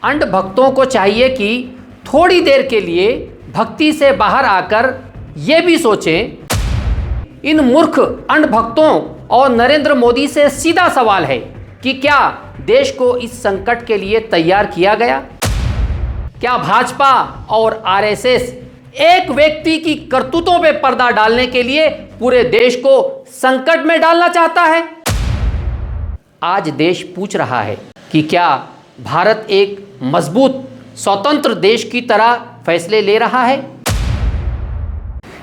अंध भक्तों को चाहिए कि थोड़ी देर के लिए भक्ति से बाहर आकर ये भी सोचें। इन मूर्ख अंध भक्तों और नरेंद्र मोदी से सीधा सवाल है कि क्या देश को इस संकट के लिए तैयार किया गया? क्या भाजपा और आरएसएस एक व्यक्ति की करतूतों पे पर्दा डालने के लिए पूरे देश को संकट में डालना चाहता है? आज देश पूछ रहा है कि क्या भारत एक मजबूत स्वतंत्र देश की तरह फैसले ले रहा है?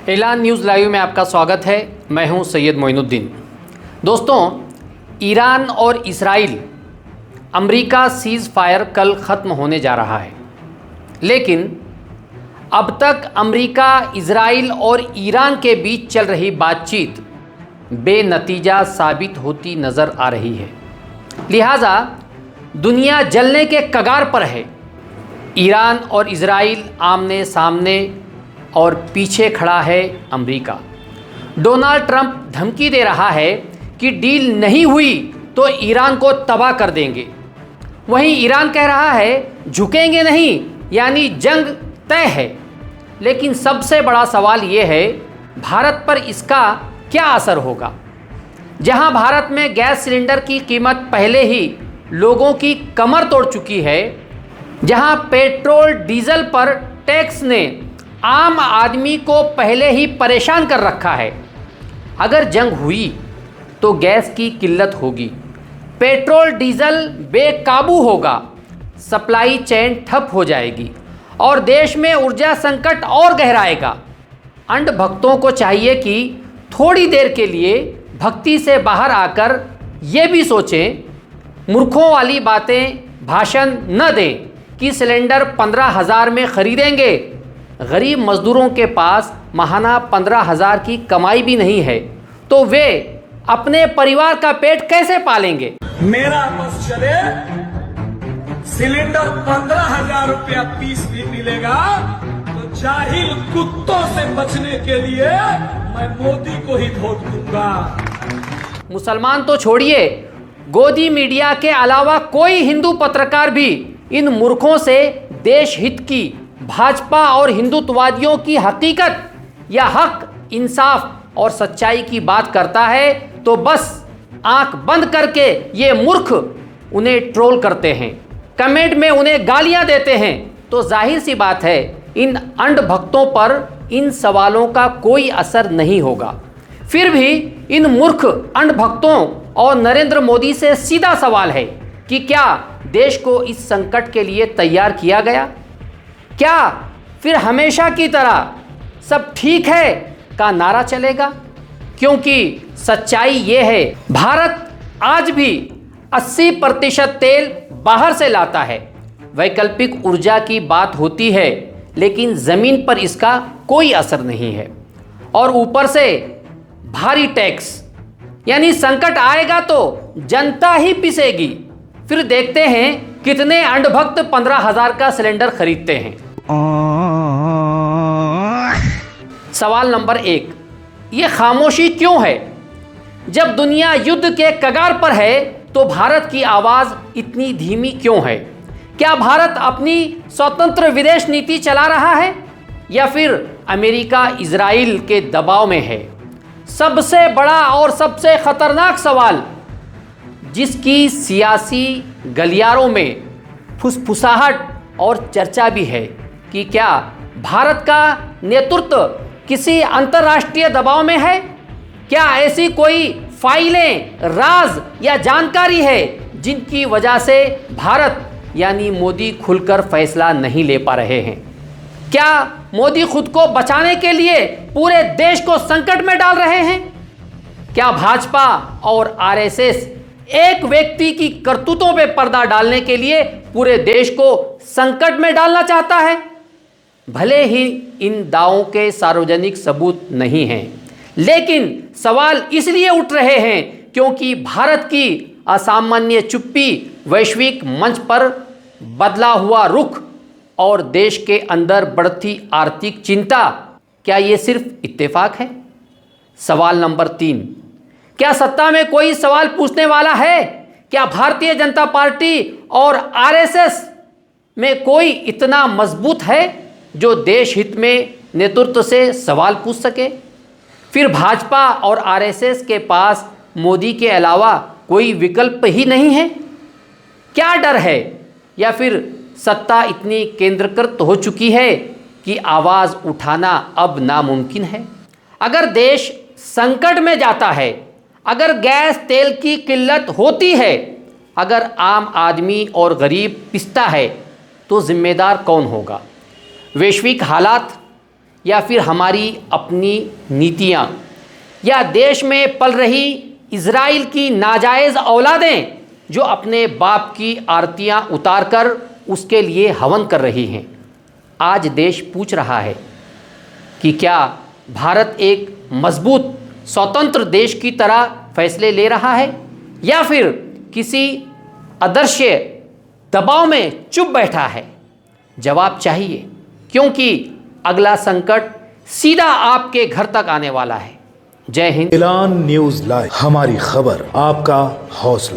ऐलान न्यूज़ लाइव में आपका स्वागत है। मैं हूं सैयद मोइनुद्दीन। दोस्तों, ईरान और इस्राइल अमेरिका सीज़ फायर कल ख़त्म होने जा रहा है, लेकिन अब तक अमेरिका, इजराइल और ईरान के बीच चल रही बातचीत बेनतीजा साबित होती नज़र आ रही है। लिहाजा दुनिया जलने के कगार पर है। ईरान और इजराइल आमने सामने और पीछे खड़ा है अमेरिका। डोनाल्ड ट्रंप धमकी दे रहा है कि डील नहीं हुई तो ईरान को तबाह कर देंगे। वहीं ईरान कह रहा है झुकेंगे नहीं, यानी जंग तय है। लेकिन सबसे बड़ा सवाल ये है, भारत पर इसका क्या असर होगा? जहां भारत में गैस सिलेंडर की कीमत पहले ही लोगों की कमर तोड़ चुकी है, जहां पेट्रोल डीजल पर टैक्स ने आम आदमी को पहले ही परेशान कर रखा है। अगर जंग हुई तो गैस की किल्लत होगी, पेट्रोल डीजल बेकाबू होगा, सप्लाई चेन ठप हो जाएगी और देश में ऊर्जा संकट और गहराएगा। अंध भक्तों को चाहिए कि थोड़ी देर के लिए भक्ति से बाहर आकर ये भी सोचें, मूर्खों वाली बातें भाषण न दें कि सिलेंडर 15,000 में खरीदेंगे। गरीब मजदूरों के पास माहाना 15,000 की कमाई भी नहीं है, तो वे अपने परिवार का पेट कैसे पालेंगे? मेरा बस चले, सिलेंडर 15,000 रुपया पीस भी मिलेगा तो जाहिल कुत्तों से बचने के लिए मैं मोदी को ही वोट दूंगा। मुसलमान तो छोड़िए, गोदी मीडिया के अलावा कोई हिंदू पत्रकार भी इन मूर्खों से देश हित की, भाजपा और हिंदुत्ववादियों की हकीकत या हक, इंसाफ और सच्चाई की बात करता है तो बस आंख बंद करके ये मूर्ख उन्हें ट्रोल करते हैं, कमेंट में उन्हें गालियां देते हैं। तो जाहिर सी बात है, इन अंध भक्तों पर इन सवालों का कोई असर नहीं होगा। फिर भी इन मूर्ख अंध भक्तों और नरेंद्र मोदी से सीधा सवाल है कि क्या देश को इस संकट के लिए तैयार किया गया? क्या फिर हमेशा की तरह सब ठीक है का नारा चलेगा? क्योंकि सच्चाई ये है, भारत आज भी 80% तेल बाहर से लाता है। वैकल्पिक ऊर्जा की बात होती है, लेकिन ज़मीन पर इसका कोई असर नहीं है। और ऊपर से भारी टैक्स, यानी संकट आएगा तो जनता ही पिसेगी। फिर देखते हैं कितने अंधभक्त 15,000 का सिलेंडर खरीदते हैं। सवाल नंबर 1, ये खामोशी क्यों है? जब दुनिया युद्ध के कगार पर है तो भारत की आवाज़ इतनी धीमी क्यों है? क्या भारत अपनी स्वतंत्र विदेश नीति चला रहा है या फिर अमेरिका, इजराइल के दबाव में है? सबसे बड़ा और सबसे खतरनाक सवाल, जिसकी सियासी गलियारों में फुसफुसाहट और चर्चा भी है, कि क्या भारत का नेतृत्व किसी अंतर्राष्ट्रीय दबाव में है? क्या ऐसी कोई फाइलें, राज या जानकारी है जिनकी वजह से भारत यानी मोदी खुलकर फैसला नहीं ले पा रहे हैं? क्या मोदी खुद को बचाने के लिए पूरे देश को संकट में डाल रहे हैं? क्या भाजपा और आरएसएस एक व्यक्ति की करतूतों पे पर्दा डालने के लिए पूरे देश को संकट में डालना चाहता है? भले ही इन दावों के सार्वजनिक सबूत नहीं हैं, लेकिन सवाल इसलिए उठ रहे हैं क्योंकि भारत की असामान्य चुप्पी, वैश्विक मंच पर बदला हुआ रुख और देश के अंदर बढ़ती आर्थिक चिंता, क्या ये सिर्फ इत्तेफाक है? सवाल नंबर 3, क्या सत्ता में कोई सवाल पूछने वाला है? क्या भारतीय जनता पार्टी और आरएसएस में कोई इतना मजबूत है जो देश हित में नेतृत्व से सवाल पूछ सके? फिर भाजपा और आरएसएस के पास मोदी के अलावा कोई विकल्प ही नहीं है? क्या डर है, या फिर सत्ता इतनी केंद्रीकृत हो चुकी है कि आवाज़ उठाना अब नामुमकिन है? अगर देश संकट में जाता है, अगर गैस तेल की किल्लत होती है, अगर आम आदमी और गरीब पिसता है, तो जिम्मेदार कौन होगा? वैश्विक हालात, या फिर हमारी अपनी नीतियाँ, या देश में पल रही इजराइल की नाजायज़ औलादें जो अपने बाप की आरतियाँ उतारकर उसके लिए हवन कर रही हैं? आज देश पूछ रहा है कि क्या भारत एक मजबूत स्वतंत्र देश की तरह फैसले ले रहा है, या फिर किसी अदृश्य दबाव में चुप बैठा है? जवाब चाहिए, क्योंकि अगला संकट सीधा आपके घर तक आने वाला है। जय हिंद। ऐलान न्यूज़ लाइव, हमारी खबर आपका हौसला।